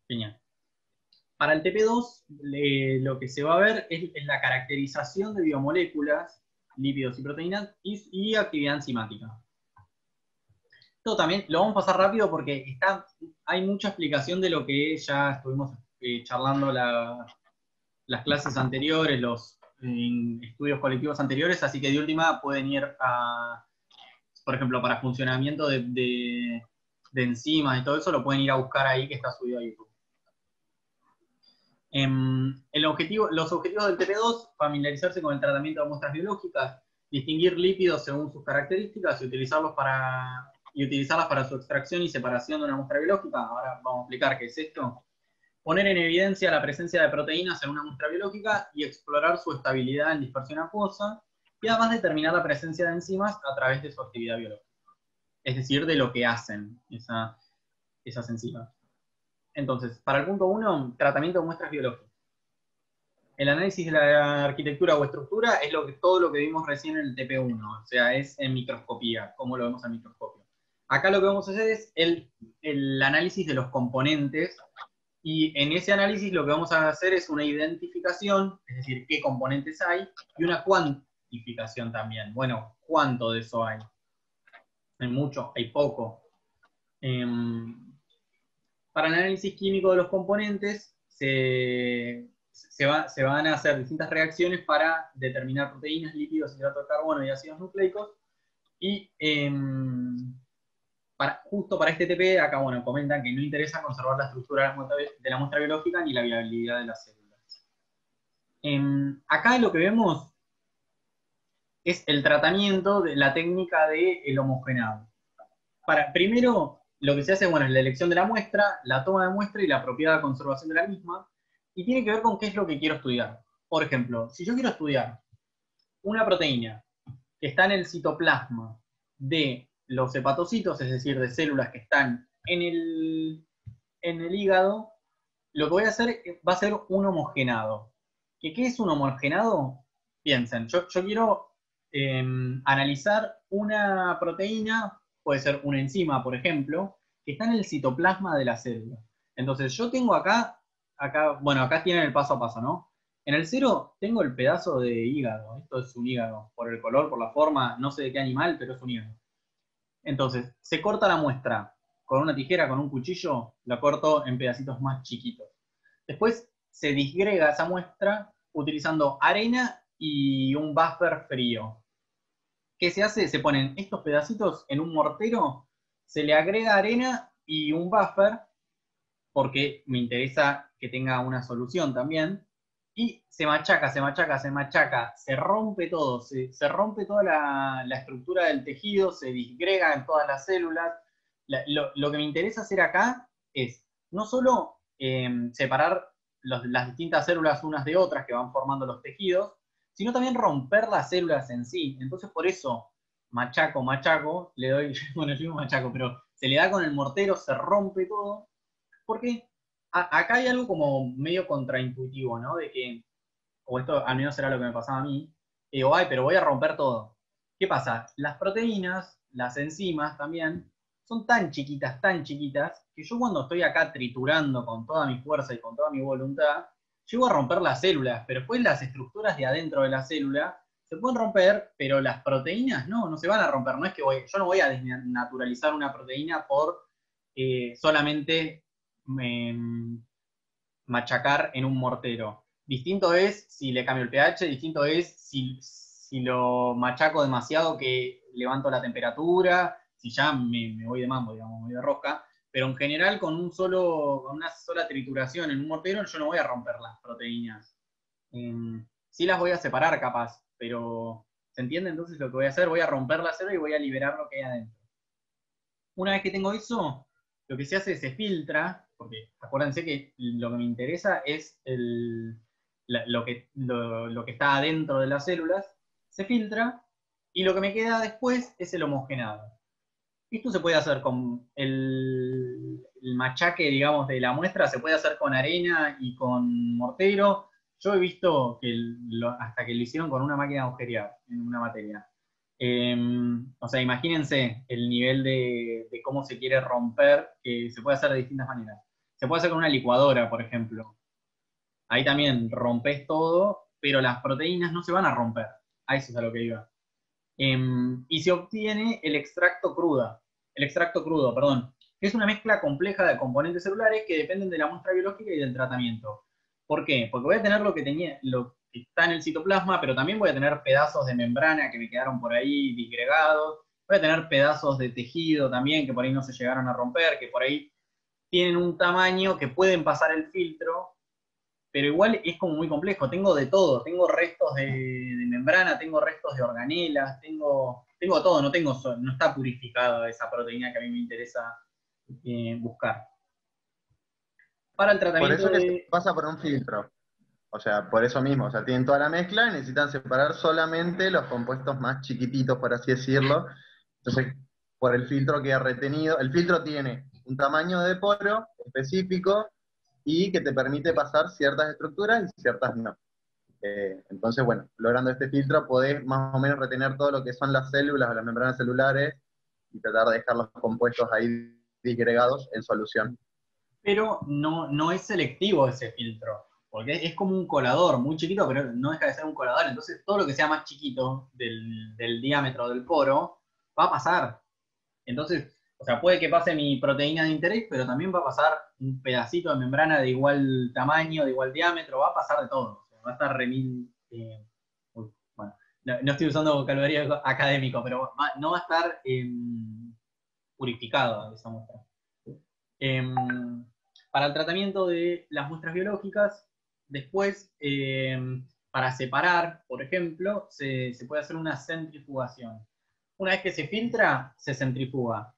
Genial. Para el TP2, lo que se va a ver es la caracterización de biomoléculas, lípidos y proteínas y actividad enzimática. Esto también lo vamos a pasar rápido porque hay mucha explicación de lo que ya estuvimos charlando las clases anteriores, los estudios colectivos anteriores, así que de última pueden ir a, por ejemplo, para funcionamiento de enzimas y todo eso, lo pueden ir a buscar ahí que está subido a YouTube. Los objetivos del TP2, familiarizarse con el tratamiento de muestras biológicas, distinguir lípidos según sus características y utilizarlas para su extracción y separación de una muestra biológica. Ahora vamos a explicar qué es esto. Poner en evidencia la presencia de proteínas en una muestra biológica y explorar su estabilidad en dispersión acuosa, y además determinar la presencia de enzimas a través de su actividad biológica, es decir, de lo que hacen esas enzimas. Entonces, para el punto 1, tratamiento de muestras biológicas. El análisis de la arquitectura o estructura es todo lo que vimos recién en el TP1, o sea, es en microscopía, como lo vemos en microscopio. Acá lo que vamos a hacer es el análisis de los componentes, y en ese análisis lo que vamos a hacer es una identificación, es decir, qué componentes hay, y una cuantificación también. Bueno, ¿cuánto de eso hay? ¿Hay mucho? ¿Hay poco? Para el análisis químico de los componentes se van a hacer distintas reacciones para determinar proteínas, lípidos, hidratos de carbono y ácidos nucleicos. Y justo para este TP, acá bueno, comentan que no interesa conservar la estructura de la muestra biológica ni la viabilidad de las células. Acá lo que vemos es el tratamiento de la técnica del homogenado. Primero, lo que se hace, bueno, es la elección de la muestra, la toma de muestra y la apropiada conservación de la misma, y tiene que ver con qué es lo que quiero estudiar. Por ejemplo, si yo quiero estudiar una proteína que está en el citoplasma de los hepatocitos, es decir, de células que están en el hígado, lo que voy a hacer va a ser un homogenado. ¿Qué es un homogenado? Piensen, yo quiero analizar una proteína, puede ser una enzima, por ejemplo, que está en el citoplasma de la célula. Entonces yo tengo bueno, acá tienen el paso a paso, ¿no? En el 0 tengo el pedazo de hígado. Esto es un hígado, por el color, por la forma, no sé de qué animal, pero es un hígado. Entonces, se corta la muestra con una tijera, con un cuchillo, la corto en pedacitos más chiquitos. Después se disgrega esa muestra utilizando arena y un buffer frío. ¿Qué se hace? Se ponen estos pedacitos en un mortero, se le agrega arena y un buffer, porque me interesa que tenga una solución también, y se machaca, se machaca, se machaca, se rompe todo, se rompe toda la estructura del tejido, se disgrega en todas las células. Lo que me interesa hacer acá es no solo separar las distintas células unas de otras que van formando los tejidos, sino también romper las células en sí. Entonces por eso machaco, machaco, le doy, bueno, yo digo machaco, pero se le da con el mortero, se rompe todo, porque acá hay algo como medio contraintuitivo, ¿no? De que, o esto al menos era lo que me pasaba a mí, digo, ay, pero voy a romper todo. ¿Qué pasa? Las proteínas, las enzimas también, son tan chiquitas, que yo cuando estoy acá triturando con toda mi fuerza y con toda mi voluntad, llego a romper las células, pero después las estructuras de adentro de la célula se pueden romper, pero las proteínas no se van a romper. No es que yo no voy a desnaturalizar una proteína por solamente machacar en un mortero. Distinto es si le cambio el pH, distinto es si lo machaco demasiado que levanto la temperatura, si ya me voy de mambo, digamos, me voy de rosca, pero en general con una sola trituración en un mortero yo no voy a romper las proteínas. Sí las voy a separar capaz, pero ¿se entiende entonces lo que voy a hacer? Voy a romper la célula y voy a liberar lo que hay adentro. Una vez que tengo eso, lo que se hace es se filtra, porque acuérdense que lo que me interesa es lo que está adentro de las células, se filtra, y lo que me queda después es el homogenado. Esto se puede hacer con el machaque, digamos, de la muestra, se puede hacer con arena y con mortero. Yo he visto que hasta que lo hicieron con una máquina de agujerear en una materia. O sea, imagínense el nivel de cómo se quiere romper, que se puede hacer de distintas maneras. Se puede hacer con una licuadora, por ejemplo. Ahí también rompes todo, pero las proteínas no se van a romper. A eso es a lo que iba. Y se obtiene el extracto crudo, perdón, que es una mezcla compleja de componentes celulares que dependen de la muestra biológica y del tratamiento. ¿Por qué? Porque voy a tener lo que está en el citoplasma, pero también voy a tener pedazos de membrana que me quedaron por ahí disgregados, voy a tener pedazos de tejido también que por ahí no se llegaron a romper, que por ahí tienen un tamaño que pueden pasar el filtro, pero igual es como muy complejo. Tengo de todo, tengo restos de membrana, tengo restos de organelas, tengo todo, no está purificada esa proteína que a mí me interesa buscar. Para el Por tratamiento eso que se de... pasa por un filtro. O sea, por eso mismo, o sea, tienen toda la mezcla y necesitan separar solamente los compuestos más chiquititos, por así decirlo. Entonces, por el filtro queda retenido. El filtro tiene un tamaño de poro específico y que te permite pasar ciertas estructuras y ciertas no. Entonces, bueno, logrando este filtro podés más o menos retener todo lo que son las células o las membranas celulares y tratar de dejar los compuestos ahí disgregados en solución. Pero no es selectivo ese filtro, porque es como un colador, muy chiquito, pero no deja de ser un colador. Entonces, todo lo que sea más chiquito del diámetro del poro va a pasar. Entonces, o sea, puede que pase mi proteína de interés, pero también va a pasar un pedacito de membrana de igual tamaño, de igual diámetro, va a pasar de todo. O sea, va a estar remil. Bueno, no estoy usando vocabulario académico, pero no va a estar purificado esa muestra. Para el tratamiento de las muestras biológicas, después, para separar, por ejemplo, se puede hacer una centrifugación. Una vez que se filtra, se centrifuga.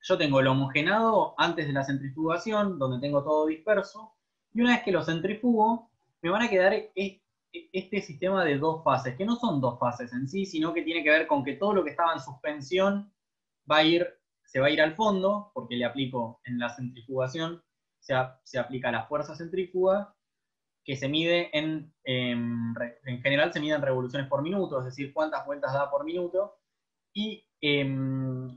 Yo tengo el homogenado antes de la centrifugación, donde tengo todo disperso, y una vez que lo centrifugo, me van a quedar este sistema de dos fases, que no son dos fases en sí, sino que tiene que ver con que todo lo que estaba en suspensión va a ir, se va a ir al fondo, porque le aplico en la centrifugación, se aplica la fuerza centrífuga, que se mide en general se mide en revoluciones por minuto, es decir, cuántas vueltas da por minuto, y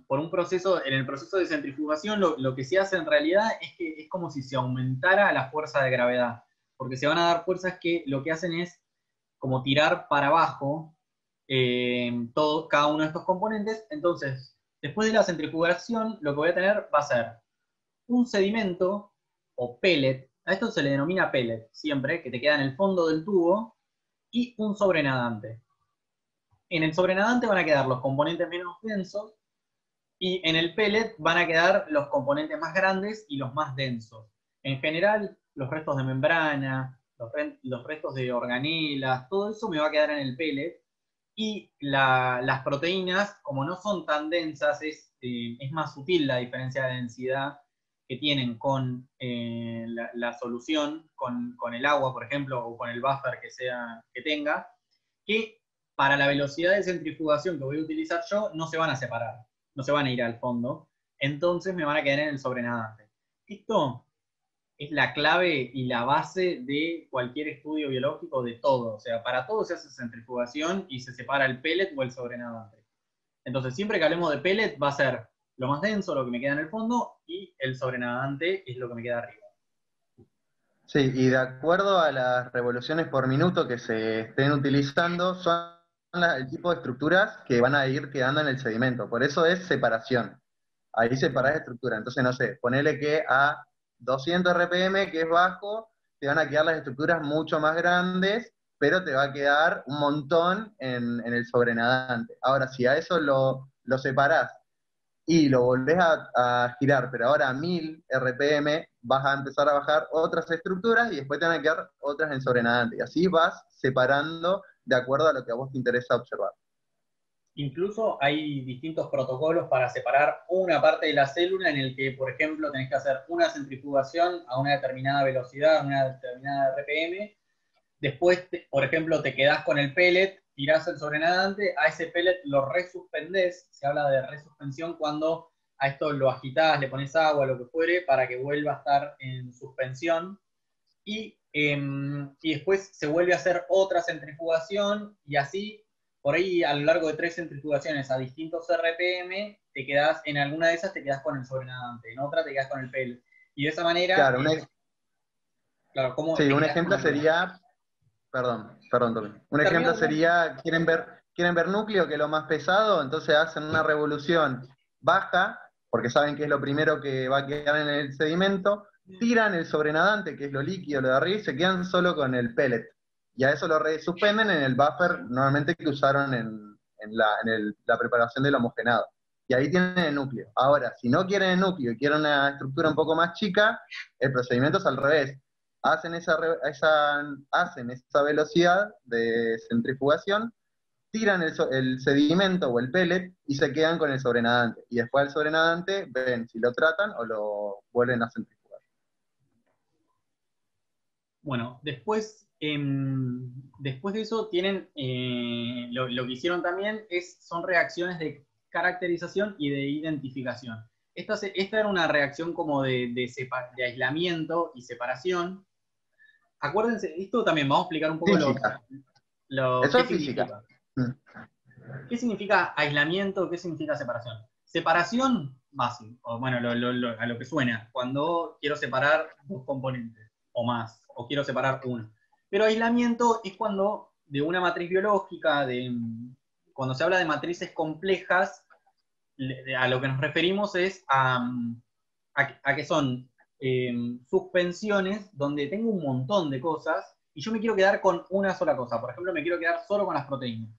por un proceso, en el proceso de centrifugación lo que se hace en realidad es que es como si se aumentara la fuerza de gravedad, porque se van a dar fuerzas que lo que hacen es como tirar para abajo cada uno de estos componentes. Entonces, después de la centrifugación, lo que voy a tener va a ser un sedimento o pellet, a esto se le denomina pellet siempre, que te queda en el fondo del tubo, y un sobrenadante. En el sobrenadante van a quedar los componentes menos densos y en el pellet van a quedar los componentes más grandes y los más densos. En general, los restos de membrana, los restos de organelas, todo eso me va a quedar en el pellet. Y las proteínas, como no son tan densas, es más sutil la diferencia de densidad que tienen con la solución, con el agua, por ejemplo, o con el buffer que tenga, que para la velocidad de centrifugación que voy a utilizar yo, no se van a separar, no se van a ir al fondo, entonces me van a quedar en el sobrenadante. Esto es la clave y la base de cualquier estudio biológico de todo. O sea, para todo se hace centrifugación y se separa el pellet o el sobrenadante. Entonces, siempre que hablemos de pellet, va a ser lo más denso, lo que me queda en el fondo, y el sobrenadante es lo que me queda arriba. Sí, y de acuerdo a las revoluciones por minuto que se estén utilizando, son el tipo de estructuras que van a ir quedando en el sedimento. Por eso es separación. Ahí separás estructura. Entonces, no sé, ponele que a 200 RPM, que es bajo, te van a quedar las estructuras mucho más grandes, pero te va a quedar un montón en el sobrenadante. Ahora, si a eso lo separás y lo volvés a girar, pero ahora a 1000 RPM, vas a empezar a bajar otras estructuras y después te van a quedar otras en sobrenadante. Y así vas separando de acuerdo a lo que a vos te interesa observar. Incluso hay distintos protocolos para separar una parte de la célula en el que, por ejemplo, tenés que hacer una centrifugación a una determinada velocidad, a una determinada RPM. Después, por ejemplo, te quedás con el pellet, tirás el sobrenadante, a ese pellet lo resuspendés, se habla de resuspensión cuando a esto lo agitás, le pones agua, lo que fuere, para que vuelva a estar en suspensión. Y después se vuelve a hacer otra centrifugación y así, por ahí a lo largo de 3 centrifugaciones a distintos RPM, te quedás, en alguna de esas te quedás con el sobrenadante, en otra te quedás con el pellet. Y de esa manera, Claro, claro, ¿cómo sí, te un quedas con ejemplo la cura? sería, perdón, Tommy. Un Termina, ejemplo termina. sería, quieren ver núcleo, que es lo más pesado, entonces hacen una revolución baja, porque saben que es lo primero que va a quedar en el sedimento, tiran el sobrenadante, que es lo líquido, lo de arriba, y se quedan solo con el pellet. Y a eso lo suspenden en el buffer normalmente que usaron la preparación del homogenado. Y ahí tienen el núcleo. Ahora, si no quieren el núcleo y quieren una estructura un poco más chica, el procedimiento es al revés. Hacen esa velocidad de centrifugación, tiran el sedimento o el pellet y se quedan con el sobrenadante. Y después del sobrenadante ven si lo tratan o lo vuelven a centrifugar. Bueno, después, después de eso tienen, lo que hicieron también son reacciones de caracterización y de identificación. Esta era una reacción como de aislamiento y separación. Acuérdense, esto también vamos a explicar un poco Física. Eso qué es física. significa. ¿Qué significa aislamiento? ¿Qué significa separación? Separación, básico, o bueno, a lo que suena, cuando quiero separar dos componentes o más, o quiero separar uno. Pero aislamiento es cuando de una matriz biológica, cuando se habla de matrices complejas, a lo que nos referimos es a que son suspensiones donde tengo un montón de cosas y yo me quiero quedar con una sola cosa. Por ejemplo, me quiero quedar solo con las proteínas.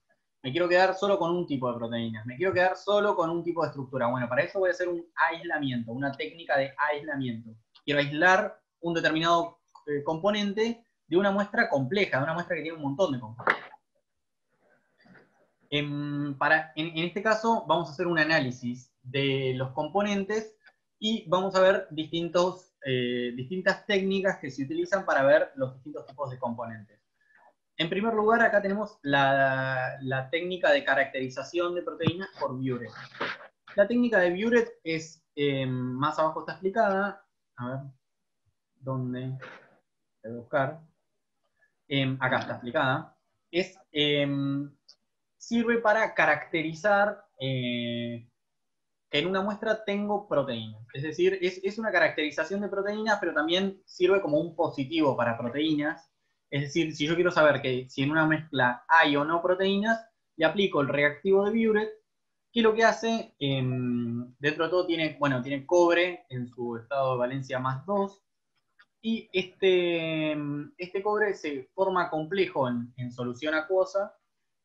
Me quiero quedar solo con un tipo de proteínas. Me quiero quedar solo con un tipo de estructura. Bueno, para eso voy a hacer un aislamiento, una técnica de aislamiento. Quiero aislar un determinado componente de una muestra compleja, de una muestra que tiene un montón de componentes. En este caso vamos a hacer un análisis de los componentes y vamos a ver distintas técnicas que se utilizan para ver los distintos tipos de componentes. En primer lugar, acá tenemos la técnica de caracterización de proteínas por Buret. La técnica de Buret es, más abajo está explicada, a ver, ¿dónde? Voy a buscar. Acá está explicada. Sirve para caracterizar que en una muestra tengo proteínas. Es decir, es una caracterización de proteínas, pero también sirve como un positivo para proteínas. Es decir, si yo quiero saber que si en una mezcla hay o no proteínas, le aplico el reactivo de Buret, que lo que hace, dentro de todo tiene cobre en su estado de valencia +2, y este cobre se forma complejo en solución acuosa,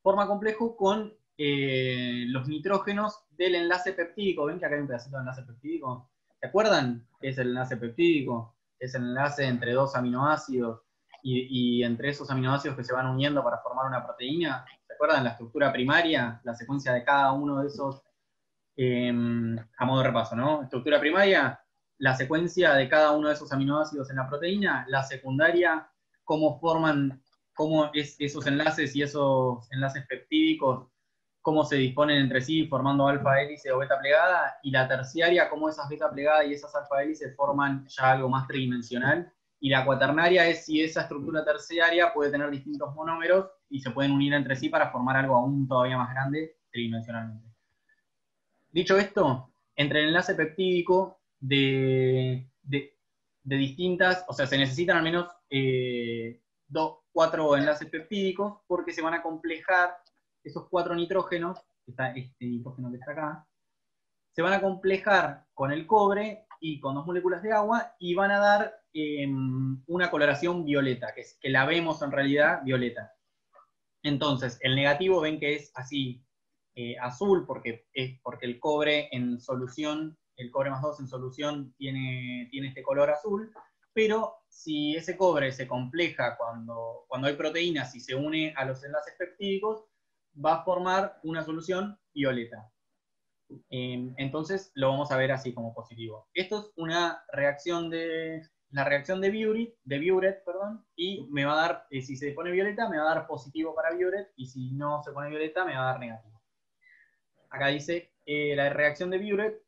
forma complejo con los nitrógenos del enlace peptídico. ¿Ven que acá hay un pedacito de enlace peptídico? ¿Se acuerdan qué es el enlace peptídico? Es el enlace entre dos aminoácidos y entre esos aminoácidos que se van uniendo para formar una proteína. ¿Se acuerdan la estructura primaria? La secuencia de cada uno de esos, a modo de repaso, ¿no? Estructura primaria, la secuencia de cada uno de esos aminoácidos en la proteína. La secundaria, cómo esos enlaces y esos enlaces peptídicos, cómo se disponen entre sí formando alfa hélice o beta plegada. Y la terciaria, cómo esas beta plegadas y esas alfa hélices forman ya algo más tridimensional. Y la cuaternaria es si esa estructura terciaria puede tener distintos monómeros y se pueden unir entre sí para formar algo aún todavía más grande tridimensionalmente. Dicho esto, entre el enlace peptídico de distintas, o sea, se necesitan al menos 4 enlaces peptídicos porque se van a complejar esos 4 nitrógenos, está este nitrógeno que está acá, se van a complejar con el cobre y con 2 moléculas de agua y van a dar una coloración violeta, que la vemos en realidad violeta. Entonces, el negativo ven que es así, azul, porque el cobre en solución, el cobre +2 en solución tiene este color azul, pero si ese cobre se compleja cuando hay proteínas y se une a los enlaces peptídicos, va a formar una solución violeta. Entonces lo vamos a ver así como positivo. Esto es una reacción la reacción de Buret, perdón, y me va a dar, si se pone violeta, me va a dar positivo para Buret, y si no se pone violeta, me va a dar negativo. Acá dice, la reacción de Buret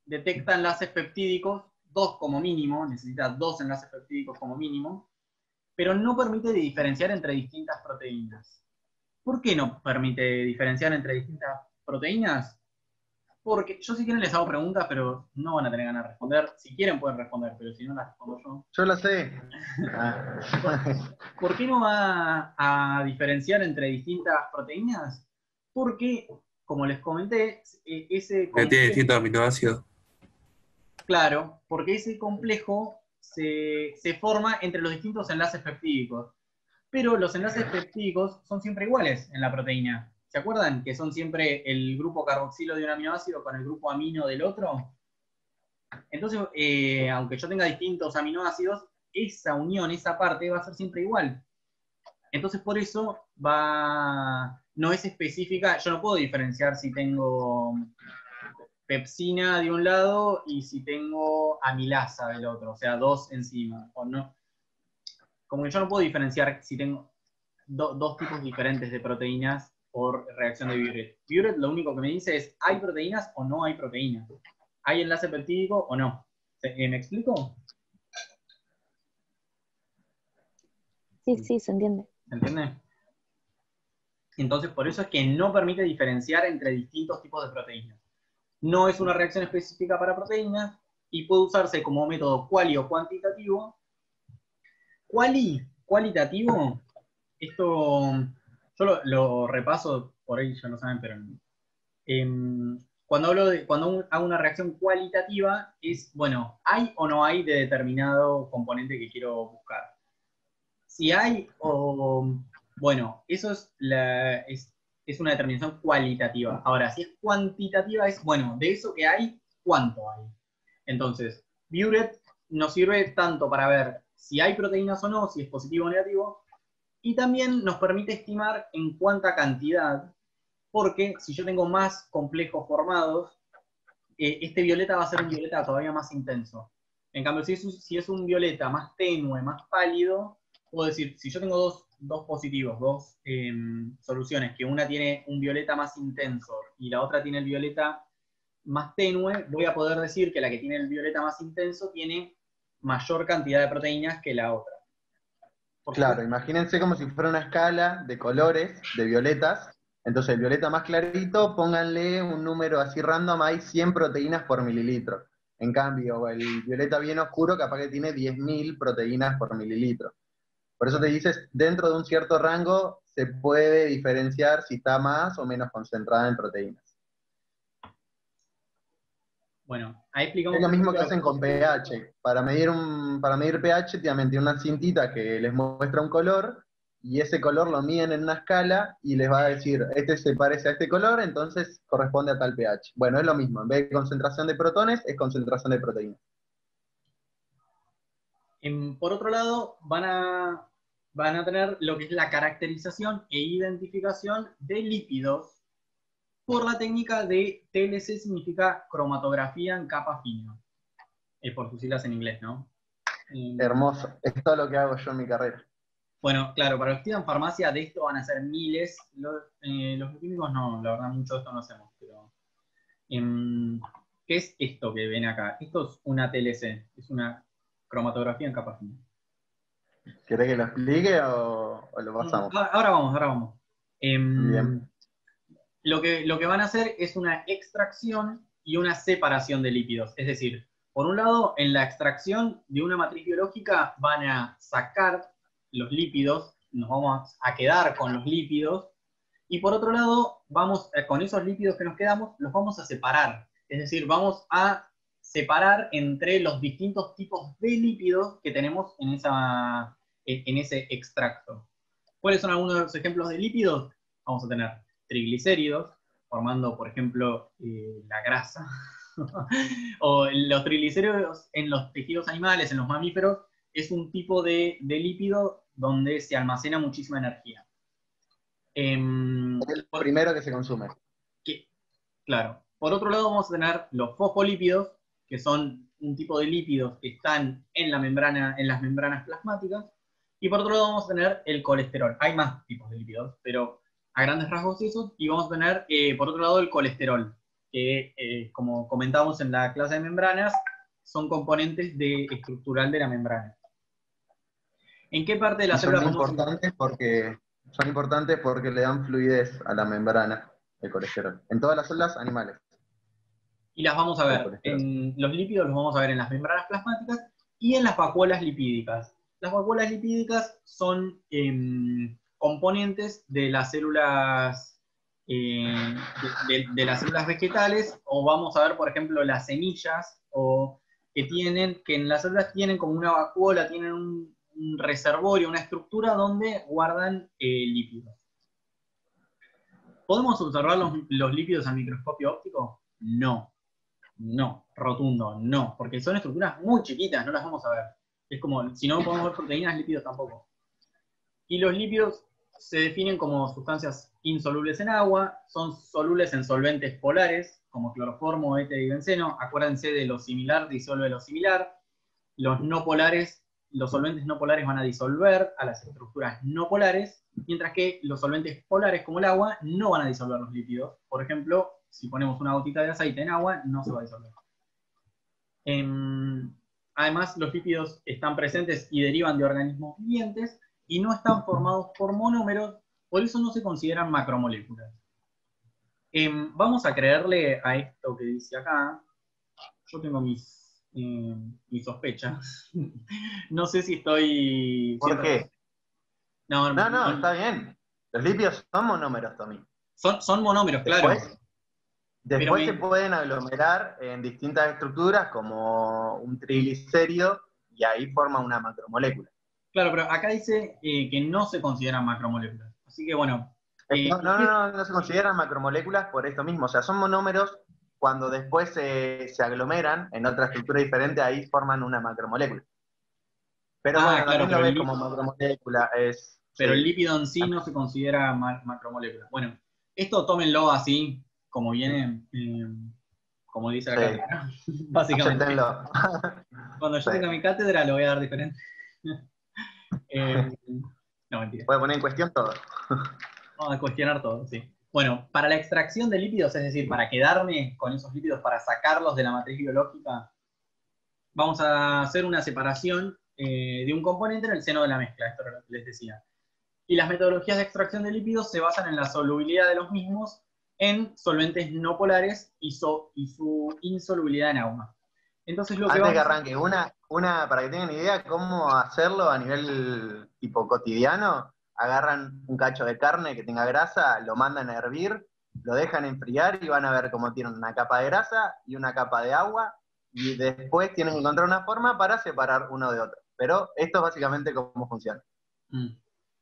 detecta enlaces peptídicos, 2 como mínimo, necesita 2 enlaces peptídicos como mínimo, pero no permite diferenciar entre distintas proteínas. ¿Por qué no permite diferenciar entre distintas proteínas? Porque yo si quieren les hago preguntas, pero no van a tener ganas de responder. Si quieren pueden responder, pero si no las respondo yo. Yo lo sé. Ah. ¿Por qué no va a diferenciar entre distintas proteínas? Porque, como les comenté, ese Que tiene complejo, distintos aminoácidos. claro, porque ese complejo se forma entre los distintos enlaces peptídicos. Pero los enlaces peptídicos son siempre iguales en la proteína. ¿Se acuerdan que son siempre el grupo carboxilo de un aminoácido con el grupo amino del otro? Entonces, aunque yo tenga distintos aminoácidos, esa unión, esa parte va a ser siempre igual. Entonces, por eso no es específica, yo no puedo diferenciar si tengo pepsina de un lado y si tengo amilasa del otro, o sea, dos enzimas, o no. Como que yo no puedo diferenciar si tengo dos tipos diferentes de proteínas por reacción de Biuret. Biuret lo único que me dice es, ¿hay proteínas o no hay proteínas? ¿Hay enlace peptídico o no? ¿Me explico? Sí, se entiende. ¿Se entiende? Entonces, por eso es que no permite diferenciar entre distintos tipos de proteínas. No es una reacción específica para proteínas y puede usarse como método quali o cuantitativo. Cualitativo, esto yo lo repaso, por ahí ya lo saben, pero cuando hago una reacción cualitativa es, bueno, ¿hay o no hay de determinado componente que quiero buscar? Si hay bueno, eso es una determinación cualitativa. Ahora, si es cuantitativa es, bueno, de eso que hay, ¿cuánto hay? Entonces, Biuret nos sirve tanto para ver si hay proteínas o no, si es positivo o negativo, y también nos permite estimar en cuánta cantidad, porque si yo tengo más complejos formados, este violeta va a ser un violeta todavía más intenso. En cambio, si es un violeta más tenue, más pálido, puedo decir, si yo tengo dos positivos, dos soluciones, que una tiene un violeta más intenso y la otra tiene el violeta más tenue, voy a poder decir que la que tiene el violeta más intenso tiene mayor cantidad de proteínas que la otra. Claro, imagínense como si fuera una escala de colores, de violetas. Entonces, el violeta más clarito, pónganle un número así random, hay 100 proteínas por mililitro. En cambio, el violeta bien oscuro capaz que tiene 10.000 proteínas por mililitro. Por eso te dices, dentro de un cierto rango se puede diferenciar si está más o menos concentrada en proteínas. Bueno, ahí explicamos Es lo un mismo poco que hacen con pH. Para medir pH tienen una cintita que les muestra un color y ese color lo miden en una escala y les va a decir, este se parece a este color, entonces corresponde a tal pH. Bueno, es lo mismo. En vez de concentración de protones, es concentración de proteínas. Por otro lado, van a tener lo que es la caracterización e identificación de lípidos por la técnica de TLC, significa cromatografía en capa fina. Por sus siglas en inglés, ¿no? Hermoso. Es todo lo que hago yo en mi carrera. Bueno, claro, para los que estudian farmacia de esto van a ser miles. Los químicos no, la verdad, mucho de esto no hacemos, pero... ¿qué es esto que ven acá? Esto es una TLC, es una cromatografía en capa fina. ¿Querés que lo explique o lo pasamos? Ahora vamos. Bien. Lo que van a hacer es una extracción y una separación de lípidos. Es decir, por un lado, en la extracción de una matriz biológica van a sacar los lípidos, nos vamos a quedar con los lípidos, y por otro lado, con esos lípidos que nos quedamos, los vamos a separar. Es decir, vamos a separar entre los distintos tipos de lípidos que tenemos en ese extracto. ¿Cuáles son algunos de los ejemplos de lípidos? Vamos a tener triglicéridos, formando, por ejemplo, la grasa. O los triglicéridos en los tejidos animales, en los mamíferos, es un tipo de lípido donde se almacena muchísima energía. Es el primero que se consume. Claro. Por otro lado vamos a tener los fosfolípidos, que son un tipo de lípidos que están en la membrana, en las membranas plasmáticas. Y por otro lado vamos a tener el colesterol. Hay más tipos de lípidos, pero a grandes rasgos esos. Y vamos a tener, por otro lado, el colesterol, que como comentamos en la clase de membranas, son componentes estructural de la membrana. ¿En qué parte de la célula son importantes porque le dan fluidez a la membrana del colesterol. En todas las células animales. Y las vamos a ver, en los lípidos los vamos a ver en las membranas plasmáticas y en las vacuolas lipídicas. Las vacuolas lipídicas son componentes de las células de las células vegetales, o vamos a ver, por ejemplo, las semillas, o que en las células tienen como una vacuola, tienen un reservorio, una estructura donde guardan lípidos. ¿Podemos observar los lípidos al microscopio óptico? No, rotundo, no, porque son estructuras muy chiquitas, no las vamos a ver. Es como, si no podemos ver proteínas, lípidos tampoco. Y los lípidos se definen como sustancias insolubles en agua, son solubles en solventes polares, como cloroformo, éter y benceno. Acuérdense de lo similar disuelve lo similar. Los no polares, los solventes no polares van a disolver a las estructuras no polares, mientras que los solventes polares, como el agua, no van a disolver los lípidos. Por ejemplo, si ponemos una gotita de aceite en agua, no se va a disolver. Además, los lípidos están presentes y derivan de organismos vivientes, y no están formados por monómeros, por eso no se consideran macromoléculas. Vamos a creerle a esto que dice acá. Yo tengo mis sospechas. No sé si estoy... ¿Por qué? No, está bien. Los lípidos son monómeros, Tommy. Son monómeros, claro. Después se pueden aglomerar en distintas estructuras, como un triglicérido, y ahí forma una macromolécula. Claro, pero acá dice que no se consideran macromoléculas. Así que bueno. No se consideran macromoléculas por esto mismo. O sea, son monómeros, cuando después se aglomeran en otra estructura diferente, ahí forman una macromolécula. Pero bueno, claro, también lo ves como macromolécula. Pero el lípido en sí no se considera macromolécula. Bueno, esto tómenlo así, como viene, como dice la cátedra, básicamente. Acéptenlo. Cuando yo tenga mi cátedra lo voy a dar diferente. No, mentira. Voy a poner en cuestión todo. Vamos a cuestionar todo, sí. Bueno, para la extracción de lípidos, es decir, para quedarme con esos lípidos, para sacarlos de la matriz biológica, vamos a hacer una separación de un componente en el seno de la mezcla, esto es lo que les decía. Y las metodologías de extracción de lípidos se basan en la solubilidad de los mismos en solventes no polares y su insolubilidad en agua. Entonces lo que Antes que arranque, para que tengan idea cómo hacerlo a nivel tipo cotidiano, agarran un cacho de carne que tenga grasa, lo mandan a hervir, lo dejan enfriar y van a ver cómo tienen una capa de grasa y una capa de agua, y después tienen que encontrar una forma para separar uno de otro. Pero esto es básicamente cómo funciona.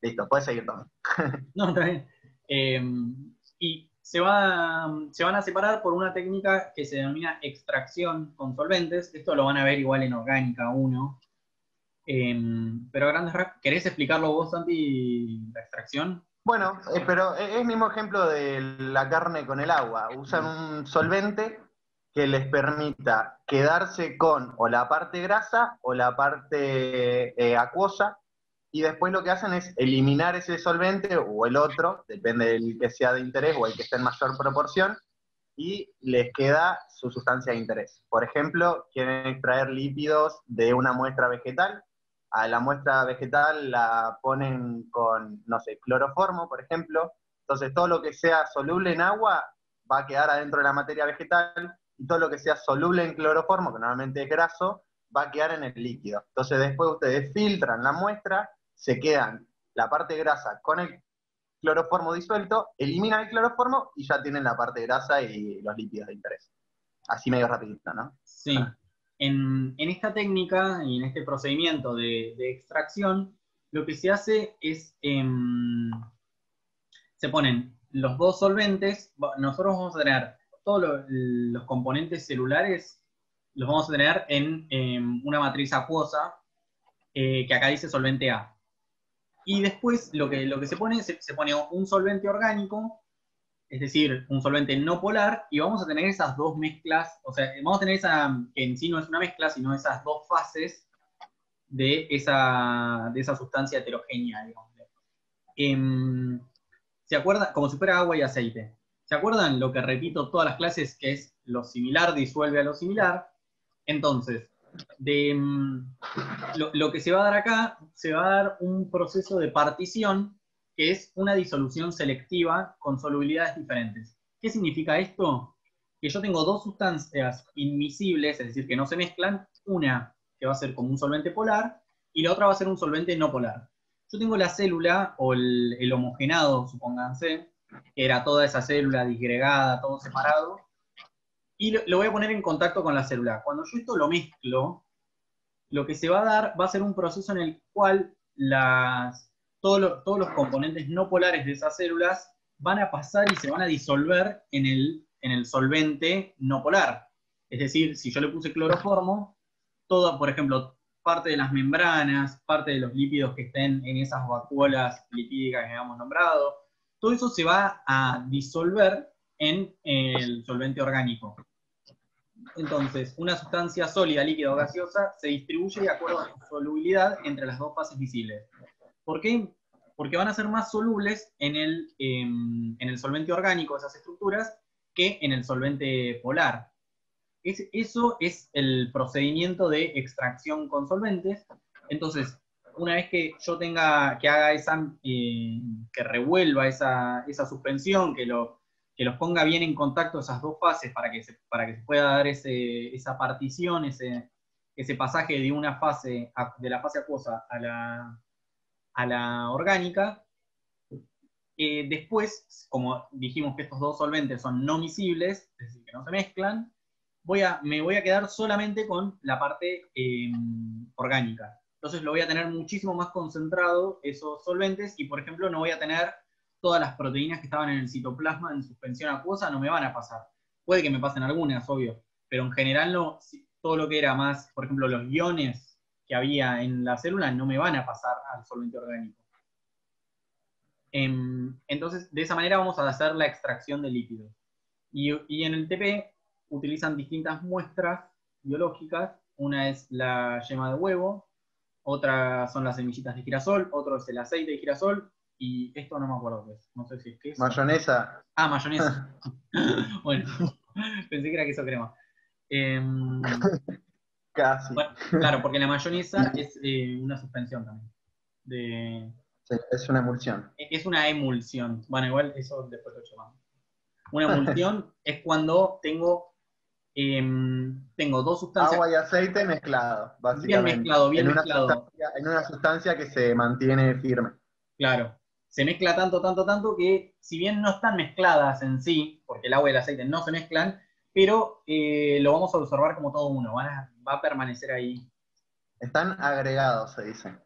Listo, puedes seguir, Tommy. No, está bien. Y se van a separar por una técnica que se denomina extracción con solventes. Esto lo van a ver igual en Orgánica 1. Pero a grandes rasgos, ¿querés explicarlo vos, Santi, la extracción? Bueno, pero es el mismo ejemplo de la carne con el agua. Usan un solvente que les permita quedarse con o la parte grasa o la parte acuosa, y después lo que hacen es eliminar ese solvente o el otro, depende del que sea de interés o el que esté en mayor proporción, y les queda su sustancia de interés. Por ejemplo, quieren extraer lípidos de una muestra vegetal. A la muestra vegetal la ponen con, no sé, cloroformo, por ejemplo. Entonces todo lo que sea soluble en agua va a quedar adentro de la materia vegetal, y todo lo que sea soluble en cloroformo, que normalmente es graso, va a quedar en el líquido. Entonces después ustedes filtran la muestra, se quedan la parte grasa con el cloroformo disuelto, eliminan el cloroformo y ya tienen la parte grasa y los lípidos de interés. Así medio rapidito, ¿no? Sí. En esta técnica y en este procedimiento de extracción, lo que se hace es, se ponen los dos solventes. Nosotros vamos a tener todos los componentes celulares, los vamos a tener en una matriz acuosa, que acá dice solvente A. Y después lo que se pone un solvente orgánico, es decir, un solvente no polar, y vamos a tener esas dos mezclas, o sea, vamos a tener esa, que en sí no es una mezcla, sino esas dos fases de esa sustancia heterogénea, digamos. ¿Se acuerdan? Como si fuera agua y aceite. ¿Se acuerdan lo que repito todas las clases, que es lo similar disuelve a lo similar? Entonces, lo que se va a dar acá, se va a dar un proceso de partición, que es una disolución selectiva con solubilidades diferentes. ¿Qué significa esto? que yo tengo dos sustancias inmiscibles, es decir, que no se mezclan, una que va a ser como un solvente polar y la otra va a ser un solvente no polar. Yo tengo la célula o el homogenado, supónganse, que era toda esa célula disgregada, todo separado, y lo voy a poner en contacto con la célula. Cuando yo esto lo mezclo, lo que se va a dar va a ser un proceso en el cual todos los componentes no polares de esas células van a pasar y se van a disolver en el solvente no polar. Es decir, si yo le puse cloroformo, todo, por ejemplo, parte de las membranas, parte de los lípidos que estén en esas vacuolas lipídicas que habíamos nombrado, todo eso se va a disolver en el solvente orgánico. Entonces, una sustancia sólida, líquida o gaseosa se distribuye de acuerdo a su solubilidad entre las dos fases visibles. ¿Por qué? Porque van a ser más solubles en el solvente orgánico, esas estructuras, que en el solvente polar. Eso es el procedimiento de extracción con solventes. Entonces, una vez que yo tenga, que haga que revuelva esa suspensión, que los ponga bien en contacto esas dos fases para que se pueda dar esa partición, ese pasaje de una fase, de la fase acuosa a la orgánica. Después, como dijimos que estos dos solventes son no miscibles, es decir, que no se mezclan, me voy a quedar solamente con la parte orgánica. Entonces lo voy a tener muchísimo más concentrado esos solventes y, por ejemplo, no voy a tener todas las proteínas que estaban en el citoplasma en suspensión acuosa, no me van a pasar. Puede que me pasen algunas, obvio, pero en general no, todo lo que era más, por ejemplo, los iones que había en la célula no me van a pasar al solvente orgánico. Entonces, de esa manera vamos a hacer la extracción de lípidos. Y en el TP utilizan distintas muestras biológicas. Una es la yema de huevo, otra son las semillitas de girasol, otro es el aceite de girasol, y esto no me acuerdo qué es. No sé si es queso. Mayonesa. Ah, mayonesa. Bueno, pensé que era queso crema. Casi. Bueno, claro, porque la mayonesa es una suspensión también. Sí, es una emulsión. Es una emulsión. Bueno, igual eso después lo llamamos. Una emulsión es cuando tengo dos sustancias. Agua y aceite mezclado, básicamente. Bien mezclado. En una sustancia que se mantiene firme. Claro. Se mezcla tanto que, si bien no están mezcladas en sí, porque el agua y el aceite no se mezclan, pero lo vamos a observar como todo uno. Va a permanecer ahí. Están agregados, se dice.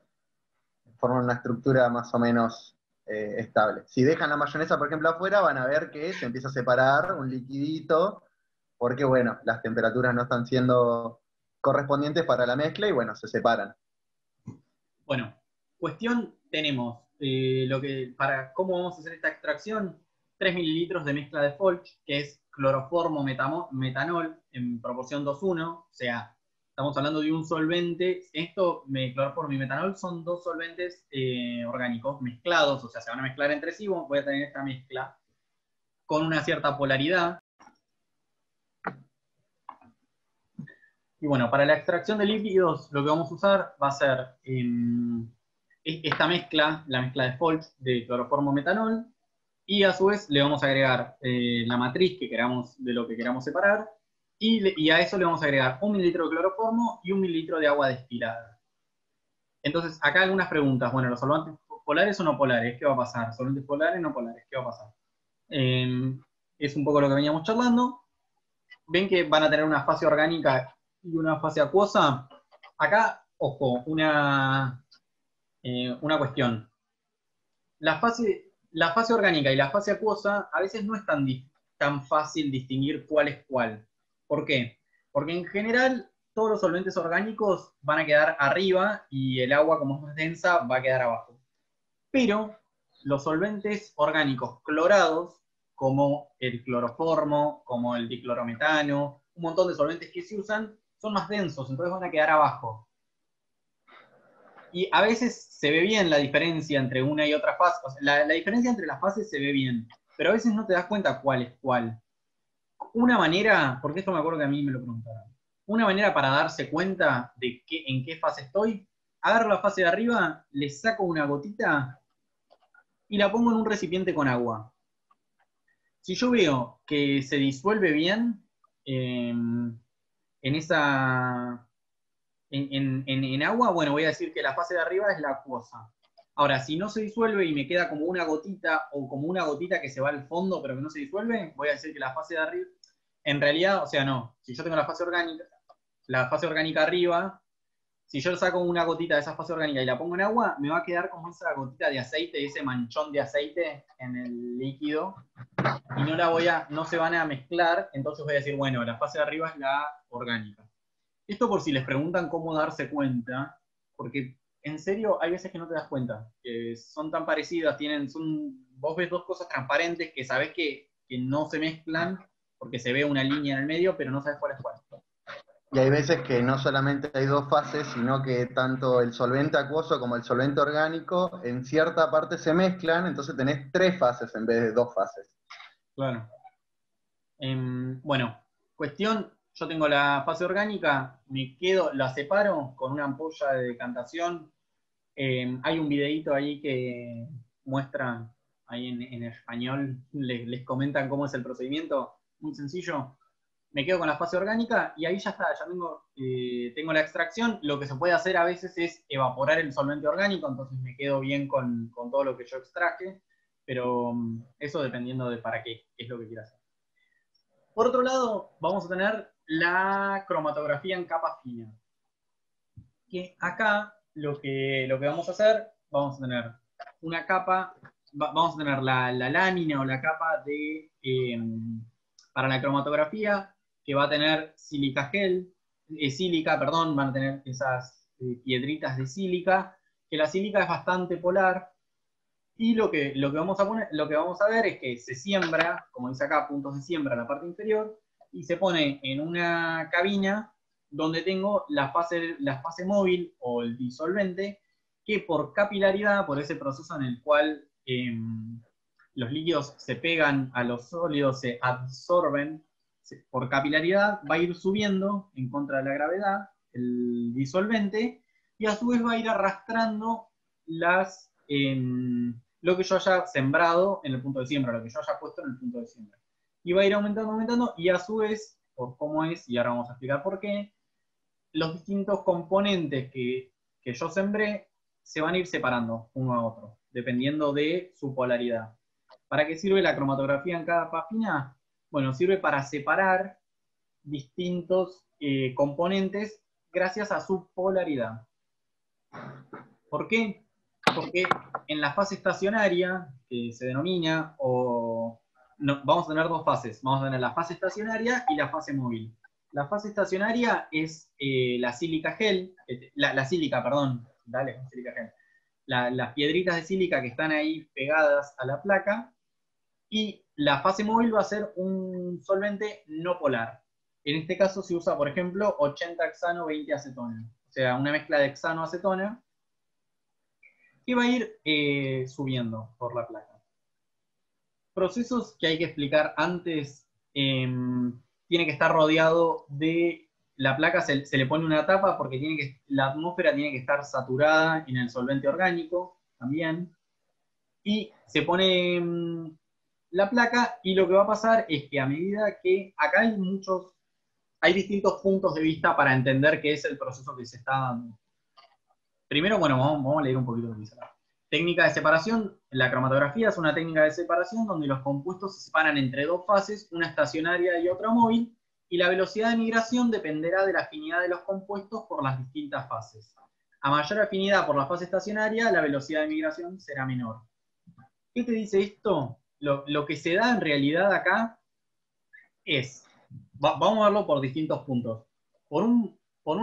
Forman una estructura más o menos estable. Si dejan la mayonesa, por ejemplo, afuera, van a ver que se empieza a separar un liquidito, porque, bueno, las temperaturas no están siendo correspondientes para la mezcla y, bueno, se separan. Bueno, cuestión tenemos, para cómo vamos a hacer esta extracción, 3 mililitros de mezcla de Folch, que es cloroformo metanol en proporción 2:1, o sea, estamos hablando de un solvente. Cloroformo y metanol son dos solventes orgánicos mezclados, o sea, se van a mezclar entre sí. Voy a tener esta mezcla con una cierta polaridad. Y bueno, para la extracción de lípidos, lo que vamos a usar va a ser esta mezcla, la mezcla de Folch de cloroformo metanol, y a su vez le vamos a agregar la matriz de lo que queramos separar, y a eso le vamos a agregar 1 mililitro de cloroformo y 1 mililitro de agua destilada. Entonces, acá algunas preguntas. Bueno, ¿los solventes polares o no polares? ¿Qué va a pasar? ¿Solventes polares o no polares? ¿Qué va a pasar? Es un poco lo que veníamos charlando. Ven que van a tener una fase orgánica y una fase acuosa. Acá, ojo, una cuestión. La fase orgánica y la fase acuosa a veces no es tan fácil distinguir cuál es cuál. ¿Por qué? Porque en general todos los solventes orgánicos van a quedar arriba y el agua, como es más densa, va a quedar abajo. Pero los solventes orgánicos clorados, como el cloroformo, como el diclorometano, un montón de solventes que se usan, son más densos, entonces van a quedar abajo. Y a veces se ve bien la diferencia entre una y otra fase. O sea, la diferencia entre las fases se ve bien, pero a veces no te das cuenta cuál es cuál. Una manera, porque esto me acuerdo que a mí me lo preguntaron, una manera para darse cuenta de en qué fase estoy, agarro la fase de arriba, le saco una gotita y la pongo en un recipiente con agua. Si yo veo que se disuelve bien, en esa... En agua, bueno, voy a decir que la fase de arriba es la acuosa. Ahora, si no se disuelve y me queda como una gotita o como una gotita que se va al fondo pero que no se disuelve, voy a decir que la fase de arriba, en realidad, o sea, no. Si yo tengo la fase orgánica arriba, si yo saco una gotita de esa fase orgánica y la pongo en agua, me va a quedar como esa gotita de aceite, ese manchón de aceite en el líquido y no se van a mezclar, entonces voy a decir, bueno, la fase de arriba es la orgánica. Esto por si les preguntan cómo darse cuenta, porque en serio hay veces que no te das cuenta, que son tan parecidas, vos ves dos cosas transparentes que sabés que no se mezclan, porque se ve una línea en el medio, pero no sabes cuál es cuál. Y hay veces que no solamente hay dos fases, sino que tanto el solvente acuoso como el solvente orgánico en cierta parte se mezclan, entonces tenés 3 fases en vez de 2 fases. Claro. Bueno, cuestión, yo tengo la fase orgánica, la separo con una ampolla de decantación. Hay un videíto ahí que muestra, ahí en español, les comentan cómo es el procedimiento, muy sencillo. Me quedo con la fase orgánica y ahí ya está, ya tengo la extracción. Lo que se puede hacer a veces es evaporar el solvente orgánico, entonces me quedo bien con todo lo que yo extraje, pero eso dependiendo de para qué es lo que quiera hacer. Por otro lado, vamos a tener la cromatografía en capa fina. Que acá lo que vamos a hacer, vamos a tener una capa, vamos a tener la lámina o la capa para la cromatografía, que va a tener sílica, van a tener esas piedritas de sílica, que la sílica es bastante polar, y lo que vamos a ver es que se siembra, como dice acá, puntos de siembra en la parte inferior, y se pone en una cabina donde tengo la fase móvil o el disolvente, que por capilaridad, por ese proceso en el cual los líquidos se pegan a los sólidos, se absorben, por capilaridad va a ir subiendo en contra de la gravedad el disolvente, y a su vez va a ir arrastrando lo que yo haya sembrado en el punto de siembra, lo que yo haya puesto en el punto de siembra. Y va a ir aumentando, y a su vez, por cómo es, y ahora vamos a explicar por qué, los distintos componentes que yo sembré se van a ir separando uno a otro, dependiendo de su polaridad. ¿Para qué sirve la cromatografía en cada página? Bueno, sirve para separar distintos componentes gracias a su polaridad. ¿Por qué? Porque en la fase estacionaria, que se denomina, vamos a tener dos fases. Vamos a tener la fase estacionaria y la fase móvil. La fase estacionaria es la sílica gel, sílica gel. Las piedritas de sílica que están ahí pegadas a la placa, y la fase móvil va a ser un solvente no polar. En este caso se usa, por ejemplo, 80 hexano, 20 acetona. O sea, una mezcla de hexano-acetona que va a ir subiendo por la placa. Procesos que hay que explicar antes, tiene que estar rodeado de la placa, se le pone una tapa porque la atmósfera tiene que estar saturada en el solvente orgánico también, y se pone la placa, y lo que va a pasar es que a medida que acá hay distintos puntos de vista para entender qué es el proceso que se está dando. Primero, bueno, vamos a leer un poquito lo que dice acá. Técnica de separación. La cromatografía es una técnica de separación donde los compuestos se separan entre dos fases, una estacionaria y otra móvil, y la velocidad de migración dependerá de la afinidad de los compuestos por las distintas fases. A mayor afinidad por la fase estacionaria, la velocidad de migración será menor. ¿Qué te dice esto? Lo que se da en realidad acá es, vamos a verlo por distintos puntos. Por un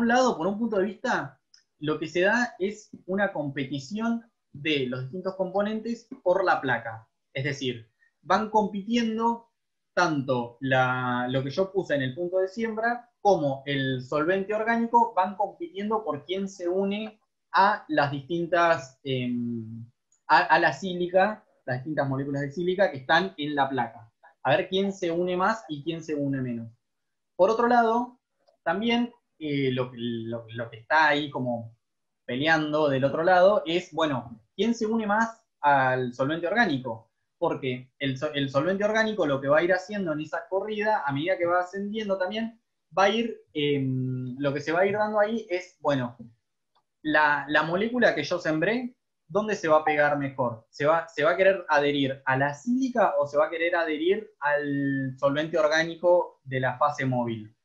lado, por un punto de vista, lo que se da es una competición de los distintos componentes por la placa. Es decir, van compitiendo tanto lo que yo puse en el punto de siembra como el solvente orgánico, van compitiendo por quién se une a las distintas, a la sílica, las distintas moléculas de sílica que están en la placa. A ver quién se une más y quién se une menos. Por otro lado, también lo que está ahí como peleando del otro lado es, bueno, ¿quién se une más al solvente orgánico? porque el solvente orgánico lo que va a ir haciendo en esa corrida, a medida que va ascendiendo también, va a ir, lo que se va a ir dando ahí es, bueno, la molécula que yo sembré, ¿dónde se va a pegar mejor? ¿Se va a querer adherir a la sílica o se va a querer adherir al solvente orgánico de la fase móvil?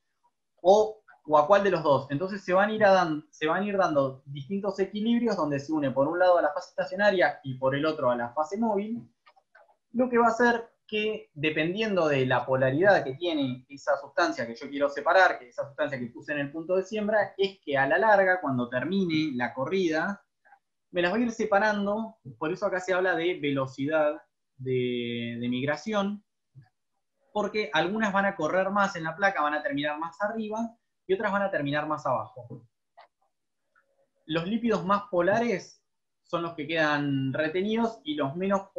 ¿O a cuál de los dos? Entonces se van a ir dando distintos equilibrios donde se une por un lado a la fase estacionaria y por el otro a la fase móvil, lo que va a hacer que, dependiendo de la polaridad que tiene esa sustancia que yo quiero separar, que esa sustancia que puse en el punto de siembra, es que a la larga, cuando termine la corrida, me las voy a ir separando. Por eso acá se habla de velocidad de migración, porque algunas van a correr más en la placa, van a terminar más arriba, y otras van a terminar más abajo. Los lípidos más polares son los que quedan retenidos y los menos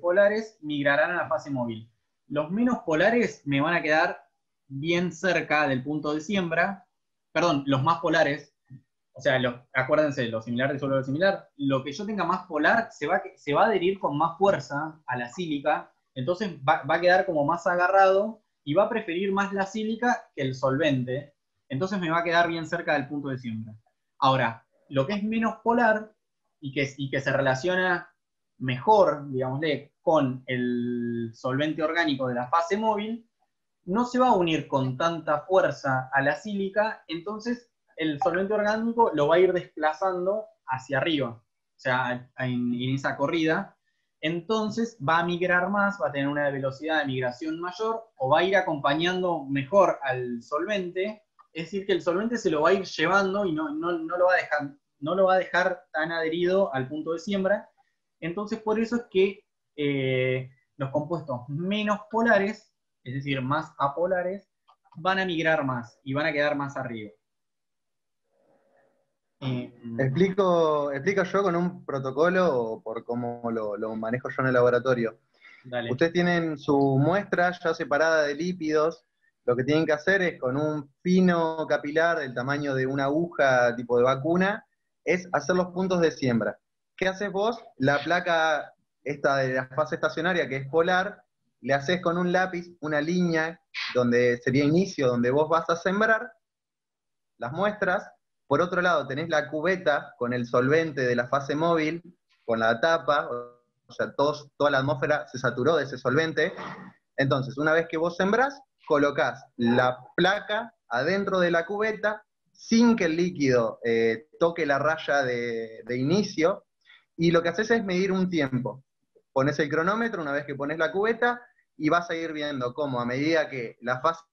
polares migrarán a la fase móvil. Los menos polares me van a quedar bien cerca del punto de siembra, perdón, los más polares, o sea, acuérdense, lo similar disuelve lo similar, lo que yo tenga más polar se va a adherir con más fuerza a la sílica, entonces va a quedar como más agarrado y va a preferir más la sílica que el solvente, entonces me va a quedar bien cerca del punto de siembra. Ahora, lo que es menos polar y que se relaciona mejor, digámosle, con el solvente orgánico de la fase móvil, no se va a unir con tanta fuerza a la sílica, entonces el solvente orgánico lo va a ir desplazando hacia arriba, o sea, en esa corrida, entonces va a migrar más, va a tener una velocidad de migración mayor, o va a ir acompañando mejor al solvente, es decir, que el solvente se lo va a ir llevando y no lo va a dejar tan adherido al punto de siembra. Entonces, por eso es que los compuestos menos polares, es decir, más apolares, van a migrar más y van a quedar más arriba. Explico yo con un protocolo o por cómo lo manejo yo en el laboratorio. Dale. Ustedes tienen su muestra ya separada de lípidos. Lo que tienen que hacer es con un fino capilar del tamaño de una aguja tipo de vacuna, es hacer los puntos de siembra. ¿Qué haces vos? La placa esta de la fase estacionaria, que es polar, le haces con un lápiz una línea donde sería inicio, donde vos vas a sembrar las muestras. Por otro lado, tenés la cubeta con el solvente de la fase móvil, con la tapa, o sea, toda la atmósfera se saturó de ese solvente. Entonces, una vez que vos sembrás, colocás la placa adentro de la cubeta sin que el líquido toque la raya de inicio, y lo que haces es medir un tiempo. Pones el cronómetro una vez que pones la cubeta y vas a ir viendo cómo a medida que la fase